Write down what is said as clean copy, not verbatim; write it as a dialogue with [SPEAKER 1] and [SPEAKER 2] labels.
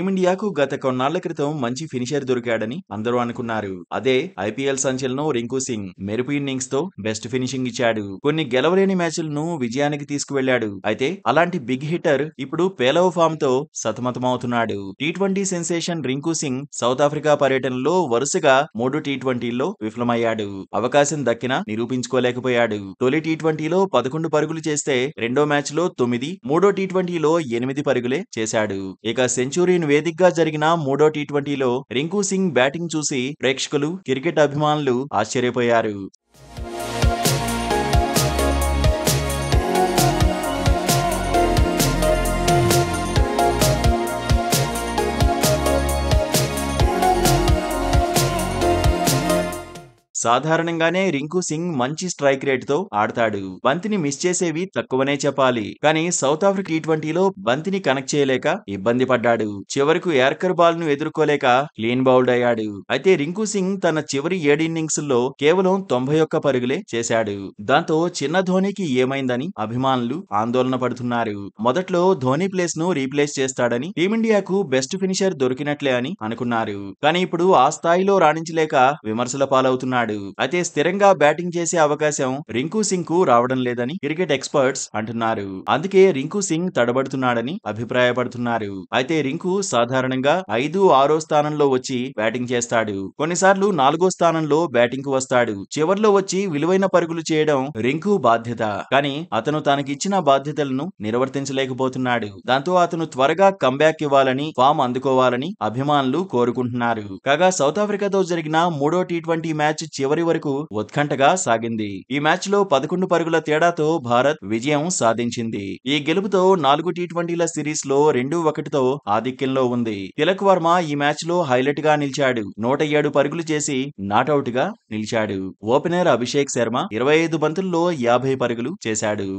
[SPEAKER 1] టీమిండియాకు గత కొన్నాళ్ల క్రితం మంచి ఫినిషర్ దొరికాడని అందరూ అనుకున్నారు. అదే ఐపీఎల్ సంచలనం రింకు సింగ్. మెరుపు ఇన్నింగ్స్ తో బెస్ట్ ఫినిషింగ్ ఇచ్చాడు. కొన్ని గెలవలేని మ్యాచ్లను విజయానికి తీసుకువెళ్లాడు. అయితే అలాంటి బిగ్ హిట్టర్ ఇప్పుడు పేలవ ఫామ్ తో సతమతమవుతున్నాడు. టీ20 sensation Rinku Singh South Africa పర్యటనలో వరుసగా 3 టీ20లో విఫలమయ్యాడు. అవకాశం దక్కినా నిరూపించుకోలేకపోయాడు. తొలి టీ20లో 11 పరుగులు చేస్తే రెండో మ్యాచ్ లో 9, మూడో టీ20లో 8 పరుగులే చేశాడు. ఇక సెంచూరియన్ వేదికగా జరిగిన మూడో టీ20లో రింకు సింగ్ బ్యాటింగ్ చూసి ప్రేక్షకులు, క్రికెట్ అభిమానులు ఆశ్చర్యపోయారు. సాధారణంగానే రింకు సింగ్ మంచి స్ట్రైక్ రేట్ తో ఆడతాడు. బంతిని మిస్ చేసేవి తక్కువనే చెప్పాలి. కానీ సౌత్ ఆఫ్రికా టీ20లో బంతిని కనెక్ట్ చేయలేక ఇబ్బంది పడ్డాడు. చివరకు యార్కర్ బాల్ ను ఎదుర్కోలేక క్లీన్ బౌల్డ్ అయ్యాడు. అయితే రింకు సింగ్ తన చివరి 7 ఇన్నింగ్స్ లో కేవలం 91 పరుగులే చేశాడు. దాంతో చిన్న ధోనికి ఏమైందని అభిమానులు ఆందోళన పడుతున్నారు. మొదట్లో ధోని ప్లేస్ ను రీప్లేస్ చేస్తాడని, టీమిండియాకు బెస్ట్ ఫినిషర్ దొరికినట్లే అని అనుకున్నారు. కానీ ఇప్పుడు ఆ స్థాయిలో రాణించలేక విమర్శల పాలవుతున్నాడు. అయితే స్థిరంగా బ్యాటింగ్ చేసే అవకాశం రింకు సింగ్ కు రావడం లేదని క్రికెట్ ఎక్స్పర్ట్స్ అంటున్నారు. అందుకే రింకు సింగ్ తడబడుతున్నాడని అభిప్రాయపడుతున్నారు. అయితే రింకు సాధారణంగా 5, 6 స్థానంలో వచ్చి బ్యాటింగ్ చేస్తాడు. కొన్నిసార్లు 4 స్థానంలో బ్యాటింగ్ కు వస్తాడు. చివర్లో వచ్చి విలువైన పరుగులు చేయడం రింకు బాధ్యత. కానీ అతను తనకిచ్చిన బాధ్యతలను నిర్వర్తించలేకపోతున్నాడు. దాంతో అతను త్వరగా కంబ్యాక్ ఇవ్వాలని, ఫామ్ అందుకోవాలని అభిమానులు కోరుకుంటున్నారు. కాగా సౌత్ ఆఫ్రికాతో జరిగిన మూడో టీ20 మ్యాచ్ చివరి వరకు ఉత్కంఠగా సాగింది. ఈ మ్యాచ్ లో 11 పరుగుల తేడాతో భారత్ విజయం సాధించింది. ఈ గెలుపుతో 4 టీ20ల సిరీస్ లో 2-1తో ఆధిక్యంలో ఉంది. తిలక్ వర్మ ఈ మ్యాచ్ లో హైలైట్ గా నిలిచాడు. 107 పరుగులు చేసి నాటౌట్ గా నిలిచాడు. ఓపెనర్ అభిషేక్ శర్మ 25 బంతుల్లో 50 పరుగులు చేశాడు.